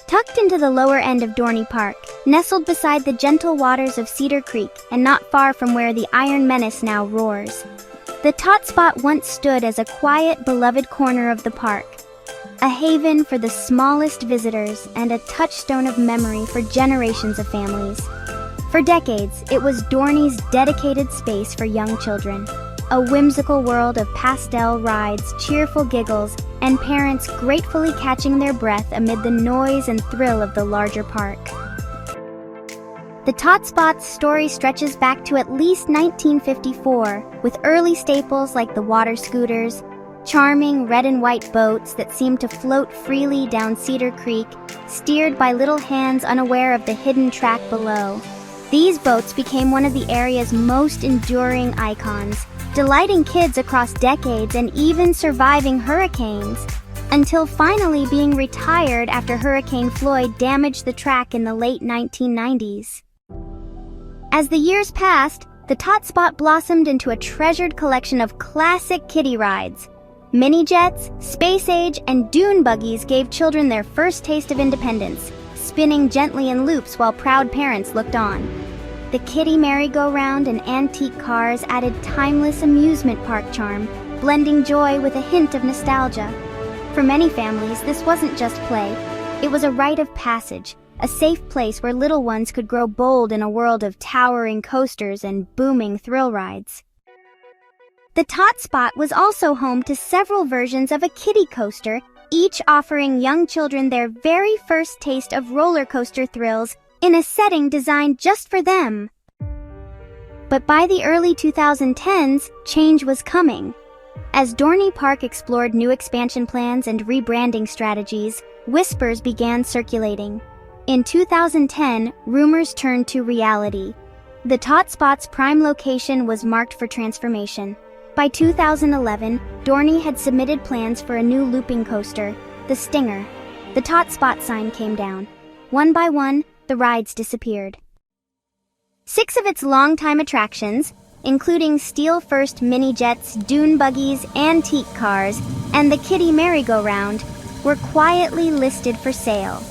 Tucked into the lower end of Dorney Park, nestled beside the gentle waters of Cedar Creek and not far from where the Iron Menace now roars, the Tot Spot once stood as a quiet, beloved corner of the park, a haven for the smallest visitors and a touchstone of memory for generations of families. For decades, it was Dorney's dedicated space for young children, a whimsical world of pastel rides, cheerful giggles, and parents gratefully catching their breath amid the noise and thrill of the larger park. The Tot Spot's story stretches back to at least 1954, with early staples like the water scooters, charming red and white boats that seemed to float freely down Cedar Creek, steered by little hands unaware of the hidden track below. These boats became one of the area's most enduring icons, delighting kids across decades and even surviving hurricanes, until finally being retired after Hurricane Floyd damaged the track in the late 1990s. As the years passed, the Tot Spot blossomed into a treasured collection of classic kiddie rides. Mini jets, space age, and dune buggies gave children their first taste of independence, spinning gently in loops while proud parents looked on. The kiddie merry-go-round and antique cars added timeless amusement park charm, blending joy with a hint of nostalgia. For many families, this wasn't just play. It was a rite of passage, a safe place where little ones could grow bold in a world of towering coasters and booming thrill rides. The Tot Spot was also home to several versions of a kiddie coaster, each offering young children their very first taste of roller coaster thrills in a setting designed just for them. But by the early 2010s, change was coming. As Dorney Park explored new expansion plans and rebranding strategies, whispers began circulating. In 2010, rumors turned to reality. The Tot Spot's prime location was marked for transformation. By 2011, Dorney had submitted plans for a new looping coaster, the Stinger. The Tot Spot sign came down. One by one, the rides disappeared. 6 of its longtime attractions, including steel-first mini-jets, dune buggies, antique cars, and the kiddie merry-go-round, were quietly listed for sale.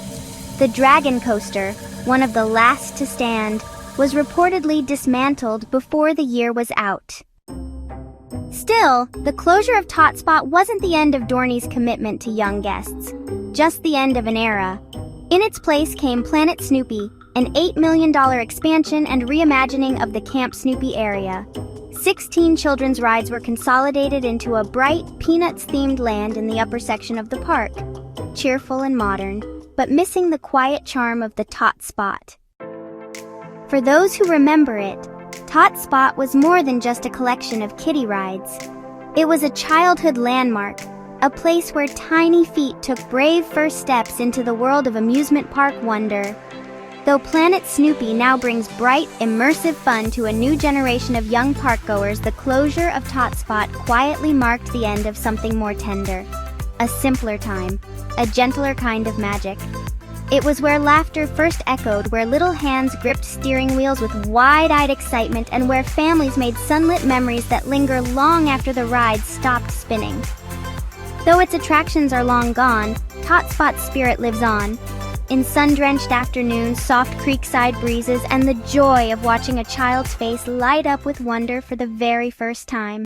The Dragon Coaster, one of the last to stand, was reportedly dismantled before the year was out. Still, the closure of Tot Spot wasn't the end of Dorney's commitment to young guests, just the end of an era. In its place came Planet Snoopy, an $8 million expansion and reimagining of the Camp Snoopy area. 16 children's rides were consolidated into a bright, Peanuts-themed land in the upper section of the park, cheerful and modern, but missing the quiet charm of the Tot Spot. For those who remember it, Tot Spot was more than just a collection of kiddie rides. It was a childhood landmark, a place where tiny feet took brave first steps into the world of amusement park wonder. Though Planet Snoopy now brings bright, immersive fun to a new generation of young parkgoers, the closure of Tot Spot quietly marked the end of something more tender. A simpler time, a gentler kind of magic. It was where laughter first echoed, where little hands gripped steering wheels with wide-eyed excitement, and where families made sunlit memories that linger long after the ride stopped spinning. Though its attractions are long gone, Tot Spot's spirit lives on. In sun-drenched afternoons, soft creekside breezes, and the joy of watching a child's face light up with wonder for the very first time.